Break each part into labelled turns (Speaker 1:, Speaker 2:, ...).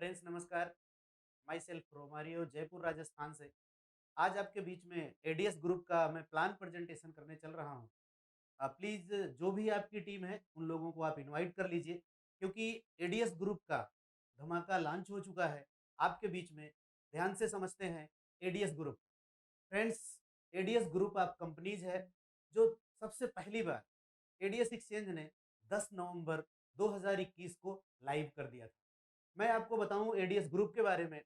Speaker 1: Friends नमस्कार। My self Romario Jaipur Rajasthan से। आज आपके बीच में एडीएस ग्रुप का मैं प्लान प्रेजेंटेशन करने चल रहा हूँ। प्लीज़ जो भी आपकी टीम है उन लोगों को आप इनवाइट कर लीजिए, क्योंकि एडीएस ग्रुप का धमाका लॉन्च हो चुका है आपके बीच में। ध्यान से समझते हैं ADS group. Friends, ADS group of companies है जो सबसे पहली बार एडीएस एक्सचेंज ने 10 नवंबर 2021 को लाइव कर दिया था। मैं आपको बताऊं एडीएस ग्रुप के बारे में।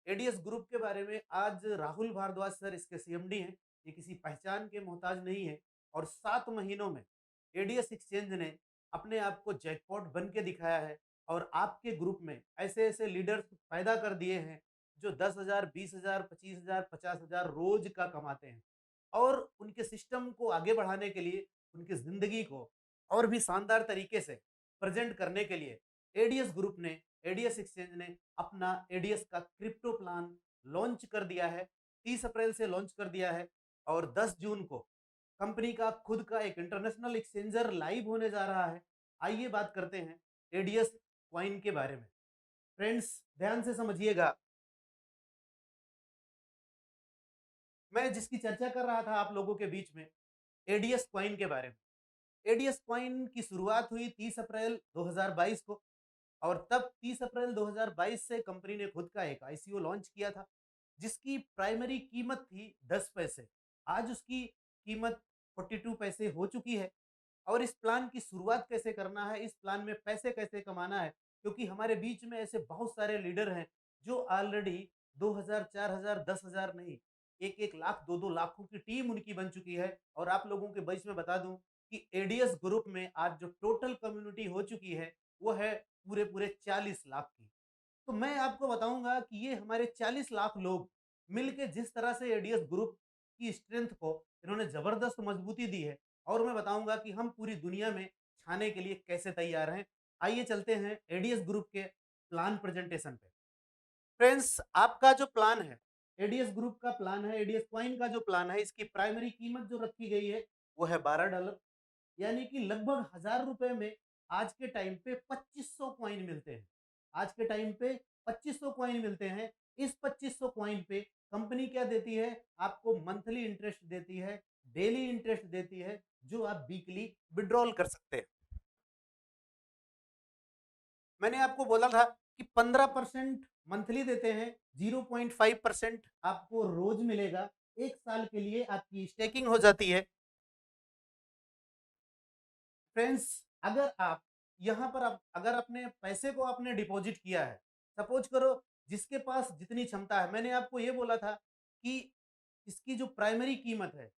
Speaker 1: एडीएस ग्रुप के बारे में आज राहुल भारद्वाज सर इसके सीएमडी हैं। ये किसी पहचान के मोहताज नहीं है। और 7 महीनों में एडीएस एक्सचेंज ने अपने आप को जैकपॉट बन के दिखाया है। और आपके ग्रुप में ऐसे ऐसे लीडर्स पैदा कर दिए हैं जो 10,000, 20,000, 25,000, 50,000 रोज का कमाते हैं। और उनके सिस्टम को आगे बढ़ाने के लिए, उनकी जिंदगी को और भी शानदार तरीके से प्रेजेंट करने के लिए एडीएस ग्रुप ने, एडीएस एक्सचेंज ने अपना एडीएस का क्रिप्टो प्लान लॉन्च कर दिया है। 30 अप्रैल से लॉन्च कर दिया है और 10 जून को कंपनी का खुद का एक इंटरनेशनल एक्सचेंजर लाइव होने जा रहा है। आइए बात करते हैं एडीएस क्वाइन के बारे में। फ्रेंड्स, ध्यान से समझिएगा। मैं जिसकी चर्चा कर रहा था आप लोगों के बीच में, एडीएस क्वाइन के बारे में। एडीएस क्वाइन की शुरुआत हुई 30 अप्रैल 2022 को। और तब 30 अप्रैल 2022 से कंपनी ने खुद का एक आईसीओ लॉन्च किया था, जिसकी प्राइमरी कीमत थी 10 पैसे। आज उसकी कीमत 42 पैसे हो चुकी है। और इस प्लान की शुरुआत कैसे करना है, इस प्लान में पैसे कैसे कमाना है, क्योंकि हमारे बीच में ऐसे बहुत सारे लीडर हैं जो ऑलरेडी 2000, 4000, 10,000 नहीं, 1-1 लाख, 2-2 लाखों की टीम उनकी बन चुकी है। और आप लोगों के बीच में बता दूं कि एडीएस ग्रुप में आज जो टोटल कम्युनिटी हो चुकी है वो है पूरे पूरे 40 लाख की। तो मैं आपको बताऊंगा कि ये हमारे 40 लाख लोग मिलके जिस तरह से एडीएस ग्रुप की स्ट्रेंथ को इन्होंने जबरदस्त मजबूती दी है, और मैं बताऊंगा कि हम पूरी दुनिया में छाने के लिए कैसे तैयार हैं। आइए चलते हैं एडीएस ग्रुप के प्लान प्रेजेंटेशन पे। फ्रेंड्स, आपका जो प्लान है, एडीएस ग्रुप का प्लान है, एडीएस क्वाइन का जो प्लान है, इसकी प्राइमरी कीमत जो रखी गई है वो है $12। यानी कि लगभग 1000 रुपए में आज के टाइम पे 2500 क्वाइन मिलते हैं। आज के टाइम पे 2500 क्वाइन मिलते हैं। इस 2500 क्वाइन पे कंपनी क्या देती है? आपको मंथली इंटरेस्ट देती है, डेली इंटरेस्ट देती है, जो आप वीकली विड्रॉल कर सकते हैं। मैंने आपको बोला था कि 15% मंथली देते हैं, 0.5% आपको रोज मिलेगा। 1 साल के लिए आपकी स्टेकिंग हो जाती है। फ्रेंड्स, अगर आप यहाँ पर अगर अपने पैसे को आपने डिपॉजिट किया है, सपोज करो जिसके पास जितनी क्षमता है, मैंने आपको ये बोला था कि इसकी जो प्राइमरी कीमत है,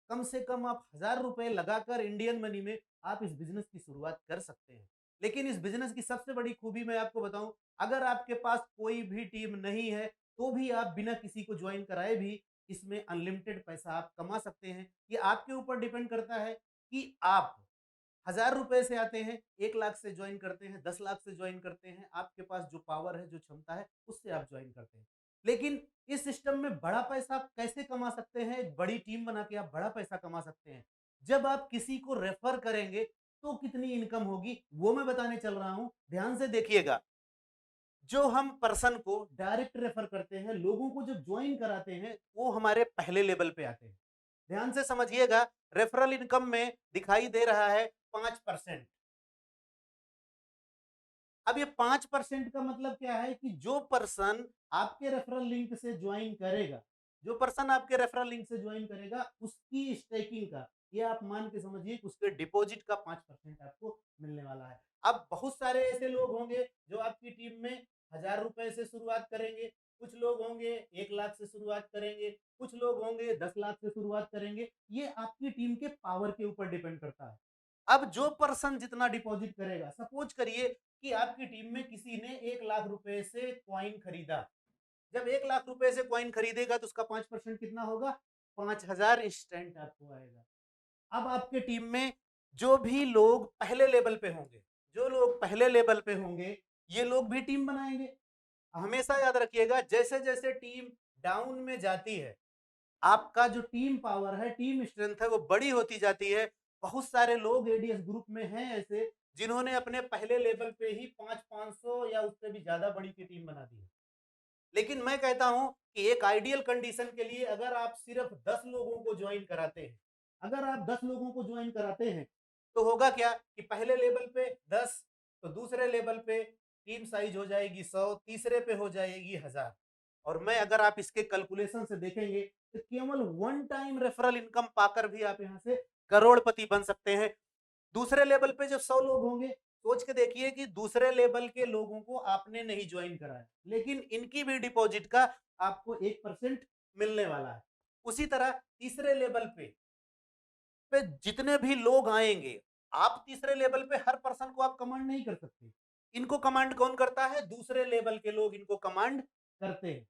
Speaker 1: कम से कम आप 1000 रुपए लगाकर इंडियन मनी में आप इस बिजनेस की शुरुआत कर सकते हैं। लेकिन इस बिजनेस की सबसे बड़ी खूबी मैं आपको बताऊं, अगर आपके पास कोई भी टीम नहीं है तो भी आप बिना किसी को ज्वाइन कराए भी इसमें अनलिमिटेड पैसा आप कमा सकते हैं। ये आपके ऊपर डिपेंड करता है कि आप 1000 रुपए से आते हैं, 1 लाख से ज्वाइन करते हैं, 10 लाख से ज्वाइन करते हैं। आपके पास जो पावर है, जो क्षमता है, उससे आप ज्वाइन करते हैं। लेकिन इस सिस्टम में बड़ा पैसा कैसे कमा सकते हैं? एक बड़ी टीम बना के आप बड़ा पैसा कमा सकते हैं। जब आप किसी को रेफर करेंगे तो कितनी इनकम होगी वो मैं बताने चल रहा हूं। ध्यान से देखिएगा। जो हम पर्सन को डायरेक्ट रेफर करते हैं, लोगों को जब ज्वाइन कराते हैं, वो हमारे पहले लेवल पे आते हैं। ध्यान से समझिएगा। रेफरल इनकम में दिखाई दे रहा है 5%। अब ये 5% का मतलब क्या है कि जो पर्सन आपके रेफरल लिंक से ज्वाइन करेगा, जो पर्सन आपके रेफरल लिंक से ज्वाइन करेगा, उसकी स्टेकिंग का, ये आप मान के समझिए कि उसके डिपॉजिट का 5% आपको मिलने वाला है। अब बहुत सारे ऐसे लोग होंगे जो आपकी टीम में 1000 रुपए से शुरुआत करेंगे, कुछ लोग होंगे 1 लाख से शुरुआत करेंगे, कुछ लोग होंगे 10 लाख से शुरुआत करेंगे। ये आपकी टीम के पावर के ऊपर डिपेंड करता है। अब जो पर्सन जितना डिपॉजिट करेगा, सपोज करिए कि आपकी टीम में किसी ने 1 लाख रुपए से क्वाइन खरीदा। जब 1 लाख रुपए से क्वाइन खरीदेगा तो उसका 5% कितना होगा? 5000 इंस्टेंट आपको आएगा। अब आपके टीम में जो भी लोग पहले लेवल पे होंगे, जो लोग पहले लेवल पे होंगे, ये लोग भी टीम बनाएंगे। हमेशा याद रखिएगा, जैसे जैसे टीम डाउन में जाती है, आपका जो टीम पावर है, टीम स्ट्रेंथ है, वो बड़ी होती जाती है। बहुत सारे लोग एडीएस ग्रुप में हैं ऐसे जिन्होंने अपने पहले लेवल पे ही 500 या उससे भी ज्यादा बड़ी की टीम बना दी है। लेकिन मैं कहता हूं कि एक आइडियल कंडीशन के लिए अगर आप सिर्फ 10 लोगों को ज्वाइन कराते हैं, अगर आप 10 लोगों को ज्वाइन कराते हैं, तो होगा क्या कि पहले लेवल पे 10, तो दूसरे लेवल पे टीम साइज हो जाएगी 100, तीसरे पे हो जाएगी 1000। और मैं अगर आप इसके कैलकुलेशन से देखेंगे तो केवल वन टाइम रेफरल इनकम पाकर भी आप यहाँ से करोड़पति बन सकते हैं। दूसरे लेवल पे जब 100 लोग होंगे, सोच के देखिए कि दूसरे लेवल के लोगों को आपने नहीं ज्वाइन कराया, लेकिन इनकी भी डिपॉजिट का आपको 1% मिलने वाला है। उसी तरह तीसरे लेवल पे जितने भी लोग आएंगे, आप तीसरे लेवल पे हर पर्सन को आप कमांड नहीं कर सकते। इनको कमांड कौन करता है? दूसरे लेवल के लोग इनको कमांड करते हैं।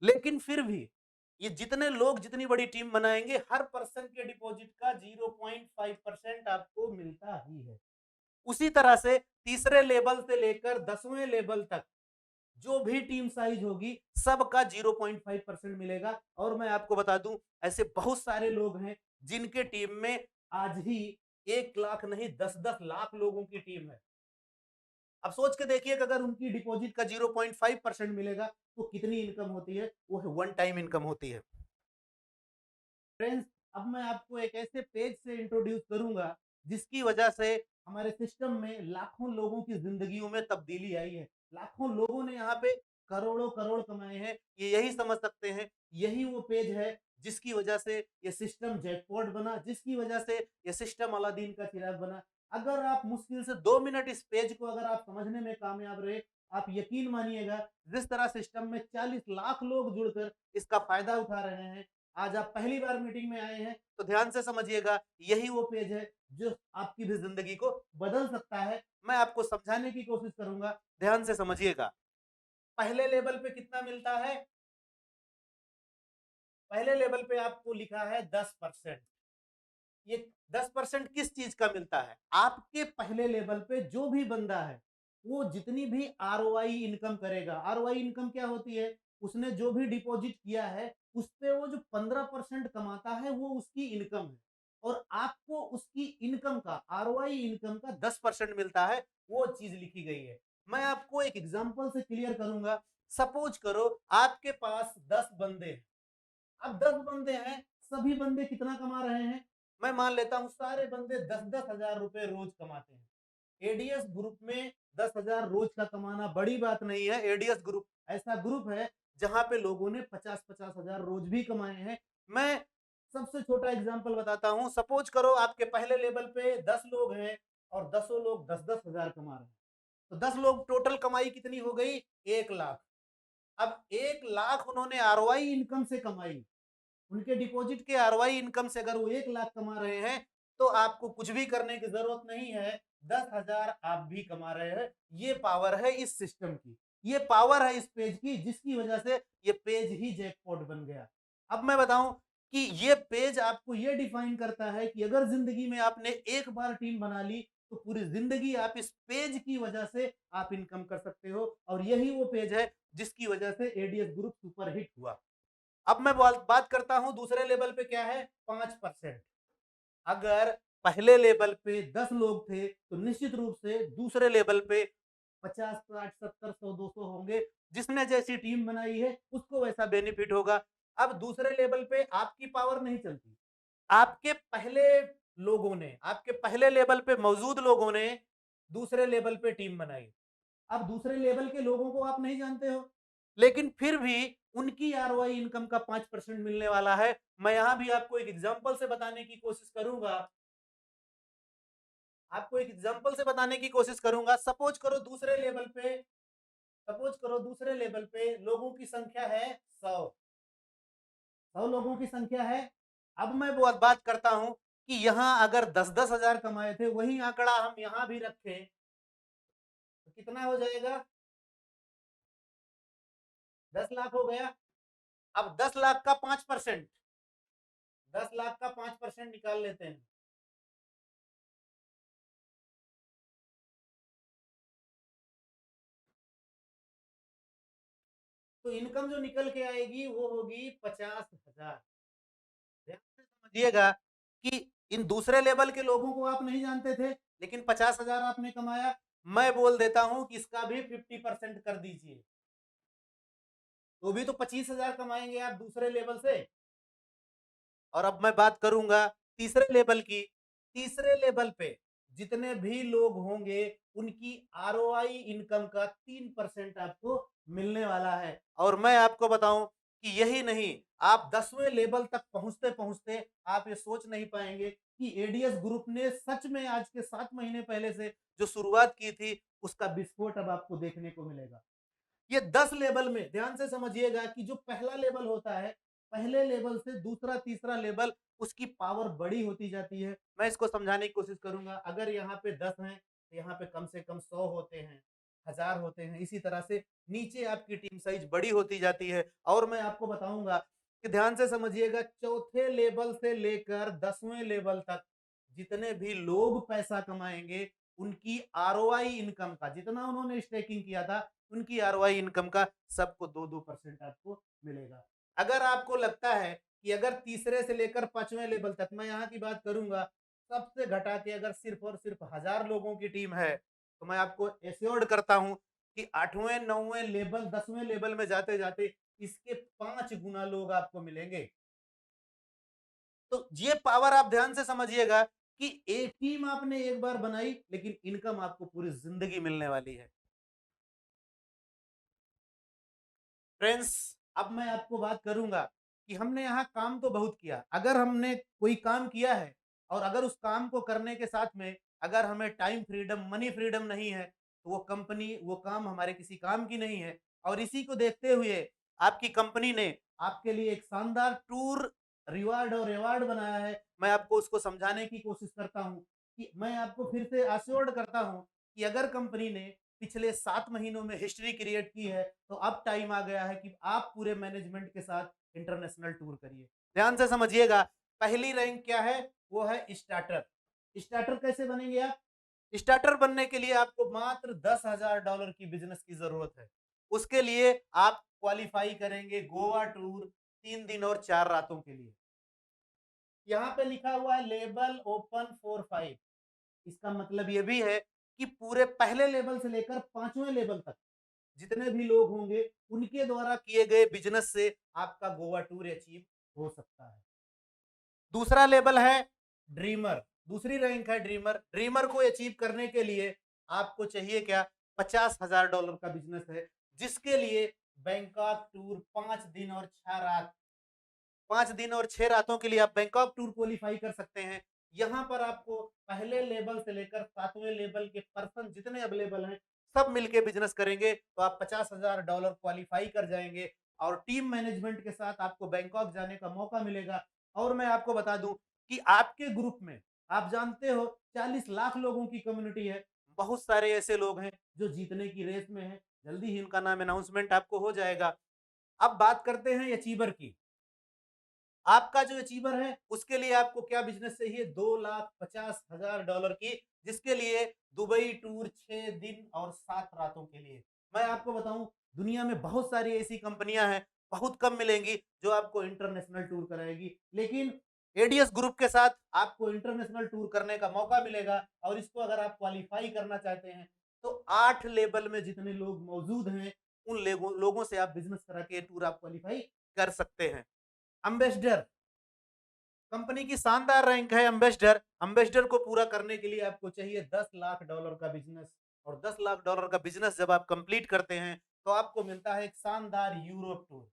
Speaker 1: लेकिन फिर भी ये जितने लोग जितनी बड़ी टीम बनाएंगे, हर पर्सन के डिपॉजिट का 0.5% आपको मिलता ही है। उसी तरह से तीसरे लेवल से लेकर 10वें लेवल तक जो भी टीम साइज होगी, सबका 0.5% मिलेगा। और मैं आपको बता दूं, ऐसे बहुत सारे लोग हैं जिनके टीम में आज ही 1 लाख नहीं 10-10 लाख लोगों की टीम है। अब सोच के देखिए कि अगर उनकी डिपॉजिट का 0.5% मिलेगा तो कितनी इनकम होती है? वो वन टाइम इनकम होती है। फ्रेंड्स, अब मैं आपको एक ऐसे पेज से इंट्रोड्यूस करूंगा जिसकी वजह से हमारे सिस्टम में लाखों लोगों की जिंदगियों में तब्दीली आई है। लाखों लोगों ने यहाँ पे करोड़ों करोड़ कमाए हैं। ये यही समझ सकते हैं, यही वो पेज है जिसकी वजह से ये सिस्टम जैकपॉट बना, जिसकी वजह से ये सिस्टम अलादीन का चिराग बना। अगर आप मुश्किल से 2 मिनट इस पेज को अगर आप समझने में कामयाब रहे, आप यकीन मानिएगा जिस तरह सिस्टम में 40 लाख लोग जुड़कर इसका फायदा उठा रहे हैं, आज आप पहली बार मीटिंग में आए हैं तो ध्यान से समझिएगा, यही वो पेज है जो आपकी भी जिंदगी को बदल सकता है। मैं आपको समझाने की कोशिश करूंगा, ध्यान से समझिएगा। पहले लेवल पे कितना मिलता है? पहले लेवल पे आपको लिखा है 10%। ये 10% किस चीज का मिलता है? आपके पहले लेवल पे जो भी बंदा है वो जितनी भी आरओआई इनकम करेगा, आरओआई इनकम क्या होती है? उसने जो भी डिपॉजिट किया है उस पे वो जो 15% कमाता है वो उसकी इनकम है। और आपको उसकी इनकम का, आरओआई इनकम का 10% मिलता है। वो चीज लिखी गई है। मैं आपको एक एग्जांपल से क्लियर करूंगा। सपोज करो आपके पास 10 बंदे हैं। अब 10 बंदे हैं, सभी बंदे कितना कमा रहे हैं? मैं मान लेता हूं सारे बंदे 10-10 हजार रुपए रोज कमाते हैं। एडीएस ग्रुप में 10 हजार रोज का कमाना बड़ी बात नहीं है। एडीएस ग्रुप ऐसा ग्रुप है जहां पे लोगों ने 50-50 हजार रोज भी कमाए हैं। मैं सबसे छोटा एग्जांपल बताता हूं। सपोज करो आपके पहले लेवल पे 10 लोग हैं और 10 लोग 10-10 हजार कमा रहे हैं, तो 10 लोग टोटल कमाई कितनी हो गई? 1 लाख। अब 1 लाख उन्होंने आरओआई इनकम से कमाई। उनके डिपॉजिट के आरवाई इनकम से अगर वो 1 लाख कमा रहे हैं तो आपको कुछ भी करने की जरूरत नहीं है। 10 हजार आप भी कमा रहे हैं। ये पावर है इस सिस्टम की, ये पावर है इस पेज की, जिसकी वजह से ये पेज ही जैकपॉट बन गया। अब मैं बताऊं कि ये पेज आपको ये डिफाइन करता है कि अगर जिंदगी में आपने एक बार टीम बना ली तो पूरी जिंदगी आप इस पेज की वजह से आप इनकम कर सकते हो। और यही वो पेज है जिसकी वजह से एडीएस ग्रुप सुपरहिट हुआ। अब मैं बात करता हूं दूसरे लेवल पे क्या है? 5%। अगर पहले लेवल पे 10 लोग थे तो निश्चित रूप से दूसरे लेवल पे 50, 60, 70, 100, 200 होंगे। जिसने जैसी टीम बनाई है उसको वैसा बेनिफिट होगा। अब दूसरे लेवल पे आपकी पावर नहीं चलती। आपके पहले लोगों ने, आपके पहले लेवल पे मौजूद लोगों ने दूसरे लेवल पे टीम बनाई। अब दूसरे लेवल के लोगों को आप नहीं जानते हो, लेकिन फिर भी उनकी आरओआई इनकम का 5% मिलने वाला है। मैं यहां भी आपको एक एग्जांपल से बताने की कोशिश करूंगा, आपको एक एग्जांपल से बताने की कोशिश करूंगा। सपोज करो दूसरे लेवल पे लोगों की संख्या है 100। 100 लोगों की संख्या है। अब मैं वो बात करता हूं कि यहां अगर 10-10 हजार कमाए थे, वही आंकड़ा हम यहां भी रखें तो कितना हो जाएगा? 10 लाख हो गया। अब 10 लाख का 5%, 10 लाख का 5% निकाल लेते हैं। तो इनकम जो निकल के आएगी वो होगी 50 हजार। ध्यान से समझिएगा कि इन दूसरे लेवल के लोगों को आप नहीं जानते थे, लेकिन 50,000 आपने कमाया, मैं बोल देता हूं कि इसका भी 50% कर दीजिए, तो भी तो 25,000 कमाएंगे आप दूसरे लेवल से। और अब मैं बात करूंगा तीसरे लेवल की। तीसरे लेवल पे जितने भी लोग होंगे उनकी आरओआई इनकम का 3% आपको मिलने वाला है। और मैं आपको बताऊं कि यही नहीं, आप 10वें लेवल तक पहुंचते पहुंचते आप ये सोच नहीं पाएंगे कि एडीएस ग्रुप ने सच में आज के 7 महीने पहले से जो शुरुआत की थी उसका विस्फोट अब आपको देखने को मिलेगा। ये 10 लेवल में ध्यान से समझिएगा कि जो पहला लेवल होता है, पहले लेवल से दूसरा तीसरा लेवल उसकी पावर बड़ी होती जाती है। मैं इसको समझाने की कोशिश करूंगा। अगर यहाँ पे 10 हैं तो यहाँ पे कम से कम 100 होते हैं, 1000 होते हैं। इसी तरह से नीचे आपकी टीम साइज बड़ी होती जाती है। और मैं आपको बताऊंगा कि ध्यान से समझिएगा, चौथे लेवल से लेकर 10वें लेवल तक जितने भी लोग पैसा कमाएंगे उनकी आरओआई इनकम का, जितना उन्होंने स्टेकिंग किया था उनकी आरओआई इनकम का सबको 2-2% आपको मिलेगा। अगर आपको लगता है कि अगर तीसरे से लेकर 5वें लेवल तक, मैं यहाँ की बात करूंगा, सबसे घटा के अगर सिर्फ और सिर्फ 1000 लोगों की टीम है, तो मैं आपको एश्योर्ड करता हूं कि 8वें 9वें लेवल 10वें लेवल में जाते जाते इसके 5 गुना लोग आपको मिलेंगे। तो ये पावर आप ध्यान से समझिएगा कि एक टीम आपने एक बार बनाई लेकिन इनकम आपको पूरी जिंदगी मिलने वाली है। फ्रेंड्स, अब मैं आपको बात करूंगा कि हमने यहाँ काम तो बहुत किया। अगर हमने कोई काम किया है और अगर उस काम को करने के साथ में अगर हमें टाइम फ्रीडम, मनी फ्रीडम नहीं है, तो वो कंपनी, वो काम हमारे किसी काम की नहीं है। और इसी को देखते हुए आपकी कंपनी ने आपके लिए एक शानदार टूर रिवार्ड और रिवार्ड बनाया है। मैं आपको उसको समझाने की कोशिश करता हूँ कि मैं आपको फिर से अश्योर्ड करता हूँ कि अगर कंपनी ने पिछले 7 महीनों में हिस्ट्री क्रिएट की है, तो अब टाइम आ गया है कि आप पूरे मैनेजमेंट के साथ इंटरनेशनल टूर करिए। ध्यान से समझिएगा, पहली रैंक क्या है? वो है स्टार्टर। स्टार्टर कैसे बनेंगे आप? स्टार्टर बनने के लिए आपको मात्र $10,000 की बिजनेस की जरूरत है। उसके लिए आप क्वालिफाई करेंगे गोवा टूर 3 दिन और 4 रातों के लिए। यहाँ पे लिखा हुआ है लेवल ओपन फॉर 5। इसका मतलब ये भी है कि पूरे पहले लेवल से लेकर 5वें लेवल तक जितने भी लोग होंगे उनके द्वारा किए गए बिजनेस से आपका गोवा टूर अचीव हो सकता है। दूसरा लेवल है ड्रीमर। दूसरी रैंक है ड्रीमर। ड्रीमर को अचीव करने के लिए आपको चाहिए क्या? $50,000 का बिजनेस है, जिसके लिए बैंकॉक टूर 5 दिन और 6 रात, 5 दिन और 6 रातों के लिए आप बैंकॉक टूर क्वालिफाई कर सकते हैं। यहाँ पर आपको पहले लेवल से लेकर 7वें लेवल के पर्सन जितने अवेलेबल हैं सब मिलके बिजनेस करेंगे तो आप $50,000 क्वालिफाई कर जाएंगे और टीम मैनेजमेंट के साथ आपको बैंकॉक जाने का मौका मिलेगा। और मैं आपको बता दूं कि आपके ग्रुप में, आप जानते हो, 40 लाख लोगों की कम्युनिटी है। बहुत सारे ऐसे लोग हैं जो जीतने की रेस में हैं। जल्दी ही उनका नाम अनाउंसमेंट आपको हो जाएगा। अब बात करते हैं अचीवर की। आपका जो अचीवर है उसके लिए आपको क्या बिजनेस चाहिए? $2,50,000 की, जिसके लिए दुबई टूर 6 दिन और 7 रातों के लिए। मैं आपको बताऊं, दुनिया में बहुत सारी ऐसी कंपनियां हैं, बहुत कम मिलेंगी जो आपको इंटरनेशनल टूर कराएगी, लेकिन एडीएस ग्रुप के साथ आपको इंटरनेशनल टूर करने का मौका मिलेगा। और इसको अगर आप क्वालिफाई करना चाहते हैं तो 8 लेवल में जितने लोग मौजूद हैं उन लोगों से आप बिजनेस करा के टूर आप क्वालिफाई कर सकते हैं। एम्बेसडर कंपनी की शानदार रैंक है एम्बेसडर। एम्बेसडर को पूरा करने के लिए आपको चाहिए $10 लाख का बिजनेस। और $10 लाख का बिजनेस जब आप कंप्लीट करते हैं तो आपको मिलता है एक शानदार यूरोप टूर।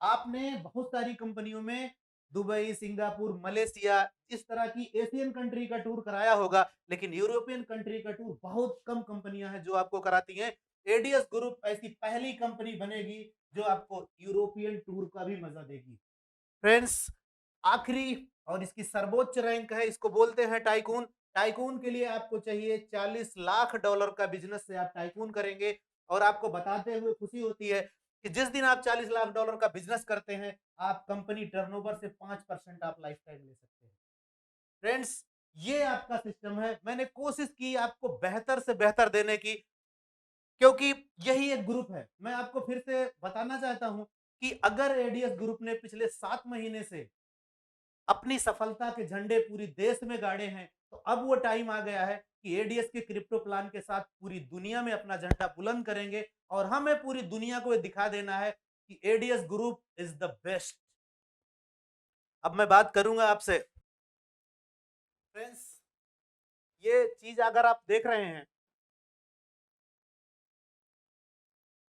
Speaker 1: आपने बहुत सारी कंपनियों में दुबई, सिंगापुर, मलेशिया, इस तरह की एशियन कंट्री का टूर कराया होगा, लेकिन यूरोपियन कंट्री का टूर बहुत कम कंपनियां हैं जो आपको कराती हैं। एडीएस ग्रुप ऐसी पहली कंपनी बनेगी जो आपको यूरोपियन टूर का भी मजा देगी। फ्रेंड्स, आखिरी और इसकी सर्वोच्च रैंक है, इसको बोलते हैं टाइकून। टाइकून के लिए आपको चाहिए $40 लाख का बिजनेस से आप टाइकून करेंगे। और आपको बताते हुए खुशी होती है कि जिस दिन आप $40 लाख का बिजनेस करते हैं आप कंपनी टर्नओवर से 5% आप लाइफ टाइम ले सकते हैं। फ्रेंड्स, ये आपका सिस्टम है। मैंने कोशिश की आपको बेहतर से बेहतर देने की, क्योंकि यही एक ग्रुप है। मैं आपको फिर से बताना चाहता हूं कि अगर एडीएस ग्रुप ने पिछले 7 महीने से अपनी सफलता के झंडे पूरी देश में गाड़े हैं, तो अब वो टाइम आ गया है कि एडीएस के क्रिप्टो प्लान के साथ पूरी दुनिया में अपना झंडा बुलंद करेंगे और हमें पूरी दुनिया को ये दिखा देना है कि ADS group is the best. अब मैं बात करूंगा आपसे फ्रेंड्स, ये चीज अगर आप देख रहे हैं,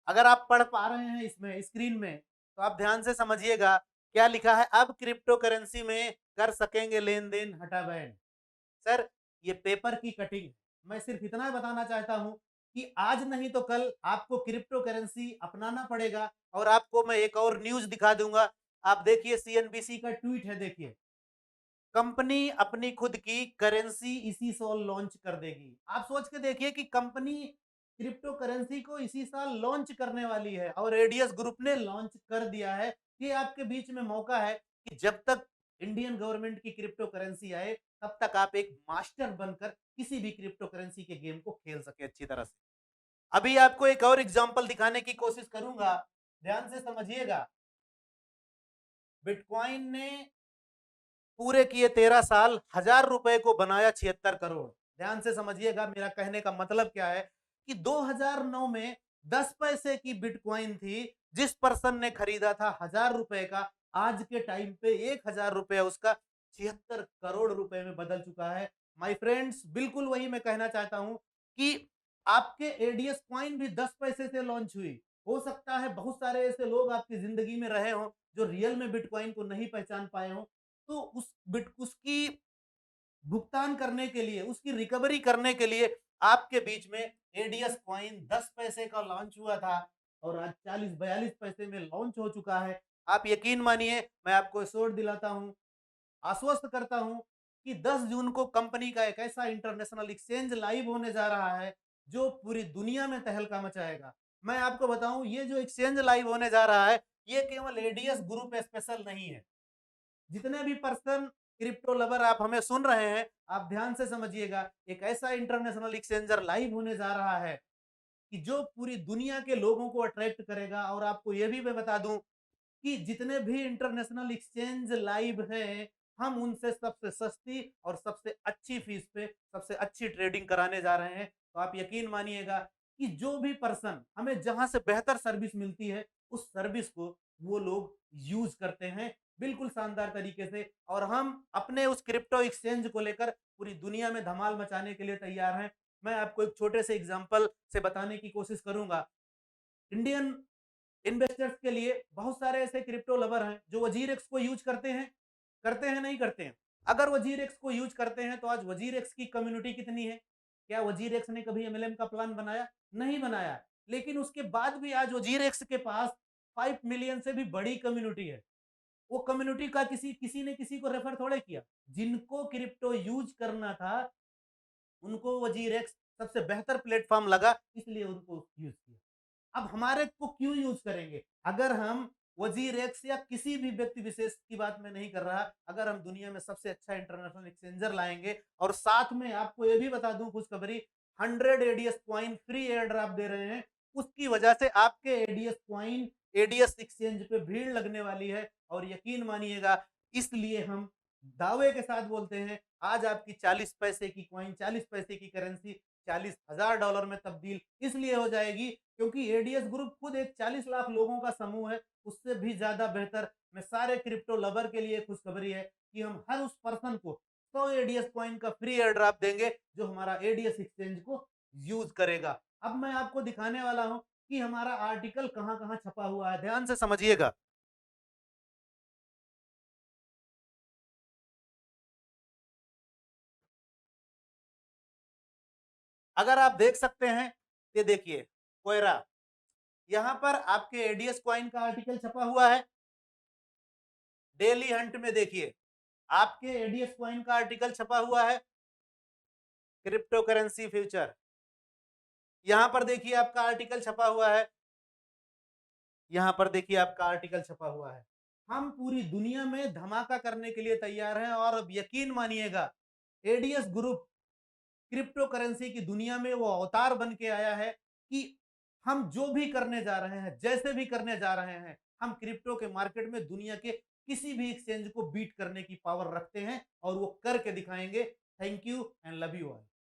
Speaker 1: अगर आप पढ़ पा रहे हैं इसमें स्क्रीन में, तो आप ध्यान से समझिएगा क्या लिखा है। अब क्रिप्टो करेंसी में कर सकेंगे लेन देन, हटा बैन। सर ये पेपर की कटिंग। मैं सिर्फ इतना बताना चाहता हूं कि आज नहीं तो कल आपको क्रिप्टो करेंसी अपनाना पड़ेगा। और आपको मैं एक और न्यूज दिखा दूंगा। आप देखिए सीएनबीसी का ट्वीट है, देखिए कंपनी अपनी खुद की करेंसी इसी साल लॉन्च कर देगी। आप सोच के देखिए कि कंपनी क्रिप्टो करेंसी को इसी साल लॉन्च करने वाली है और एडीएस ग्रुप ने लॉन्च कर दिया है। ये आपके बीच में मौका है कि जब तक इंडियन गवर्नमेंट की क्रिप्टो करेंसी आए तब तक आप एक मास्टर बनकर किसी भी क्रिप्टो करेंसी के गेम को खेल सके अच्छी तरह से। अभी आपको एक और एग्जांपल दिखाने की कोशिश करूंगा, ध्यान से समझिएगा। बिटकॉइन ने पूरे किए 13 साल, 1000 रुपए को बनाया 76 करोड़। ध्यान से समझिएगा मेरा कहने का मतलब क्या है कि 2009 में 10 पैसे की बिटकॉइन थी, जिस पर्सन ने खरीदा था 1000 रुपए का, आज के टाइम पे 1000 रुपया उसका 76 करोड़ रुपए में बदल चुका है। माय फ्रेंड्स, बिल्कुल वही मैं कहना चाहता हूं कि आपके एडीएस कॉइन भी 10 पैसे से लॉन्च हुई। हो सकता है बहुत सारे ऐसे लोग आपकी जिंदगी में रहे हों जो रियल में बिटकॉइन को नहीं पहचान पाए हों, तो उसकी भुगतान करने के लिए, उसकी रिकवरी करने के लिए आपके बीच में एडीएस कॉइन 10 पैसे का लॉन्च हुआ था और आज 40-42 पैसे में लॉन्च हो चुका है। आप यकीन मानिए, मैं आपको एश्योर दिलाता हूं, आश्वस्त करता हूं कि 10 जून को कंपनी का एक ऐसा इंटरनेशनल एक्सचेंज लाइव होने जा रहा है जो पूरी दुनिया में तहलका मचाएगा। मैं आपको बताऊं, ये जो एक्सचेंज लाइव होने जा रहा है, ये केवल एडीएस ग्रुप स्पेशल नहीं है। जितने भी पर्सन क्रिप्टो लवर आप हमें सुन रहे हैं, आप ध्यान से समझिएगा, एक ऐसा इंटरनेशनल एक्सचेंजर लाइव होने जा रहा है कि जो पूरी दुनिया के लोगों को अट्रैक्ट करेगा। और आपको यह भी मैं बता दूं कि जितने भी इंटरनेशनल एक्सचेंज लाइव हैं, हम उनसे सबसे सस्ती और सबसे अच्छी फीस पे सबसे अच्छी ट्रेडिंग कराने जा रहे हैं। तो आप यकीन मानिएगा कि जो भी पर्सन हमें जहां से बेहतर सर्विस मिलती है, उस सर्विस को वो लोग यूज करते हैं बिल्कुल शानदार तरीके से। और हम अपने उस क्रिप्टो एक्सचेंज को लेकर पूरी दुनिया में धमाल मचाने के लिए तैयार हैं। मैं आपको एक छोटे से एग्जांपल से बताने की कोशिश करूंगा। इंडियन इन्वेस्टर्स के लिए बहुत सारे ऐसे क्रिप्टो लवर हैं जो वजीर एक्स को यूज करते हैं नहीं करते हैं। अगर वजीर एक्स को यूज करते हैं तो आज वजीर एक्स की कम्युनिटी कितनी है? क्या वजीर एक्स ने कभी एमएलएम का प्लान बनाया? नहीं बनाया। लेकिन उसके बाद भी आज वजीर एक्स के पास 5 मिलियन से भी बड़ी कम्युनिटी है। वो कम्युनिटी का किसी किसी ने किसी को रेफर थोड़े किया। जिनको क्रिप्टो यूज करना था, उनको वजीर एक्स सबसे बेहतर प्लेटफॉर्म लगा, इसलिए उनको यूज किया। अब हमारे को क्यों यूज करेंगे? अगर हम वजीर एक्स या किसी भी व्यक्ति विशेष की बात में नहीं कर रहा, अगर हम दुनिया में सबसे अच्छा इंटरनेशनल एक्सचेंजर लाएंगे और साथ में आपको यह भी बता दूं खुशखबरी, 100 ADS coin free air drop दे रहे हैं। उसकी वजह से आपके एडीएस क्वाइन एडीएस एक्सचेंज पे भीड़ लगने वाली है। और यकीन मानिएगा, इसलिए हम दावे के साथ बोलते हैं, आज आपकी 40 पैसे की क्वाइन, 40 पैसे की करेंसी $40,000 में तब्दील इसलिए हो जाएगी क्योंकि एडीएस ग्रुप खुद एक 40 लाख लोगों का समूह है। उससे भी ज्यादा बेहतर मैं सारे क्रिप्टो लवर के लिए खुशखबरी है कि हम हर उस पर्सन को 100 एडीएस कॉइन का फ्री एयर ड्रॉप देंगे जो हमारा एडीएस एक्सचेंज को यूज करेगा। अब मैं आपको दिखाने वाला हूं कि हमारा आर्टिकल कहां कहां छपा हुआ है, ध्यान से समझिएगा। अगर आप देख सकते हैं, ये देखिए कोयरा, यहां पर आपके एडीएस कॉइन का आर्टिकल छपा हुआ है। डेली हंट में देखिए आपके एडीएस कॉइन का आर्टिकल छपा हुआ है। क्रिप्टो करेंसी फ्यूचर, यहां पर देखिए आपका आर्टिकल छपा हुआ है। यहां पर देखिए आपका आर्टिकल छपा हुआ है। हम पूरी दुनिया में धमाका करने के लिए तैयार हैं। और अब यकीन मानिएगा, एडीएस ग्रुप क्रिप्टो करेंसी की दुनिया में वो अवतार बन के आया है कि हम जो भी करने जा रहे हैं, जैसे भी करने जा रहे हैं, हम क्रिप्टो के मार्केट में दुनिया के किसी भी एक्सचेंज को बीट करने की पावर रखते हैं और वो करके दिखाएंगे। Thank you and love you all.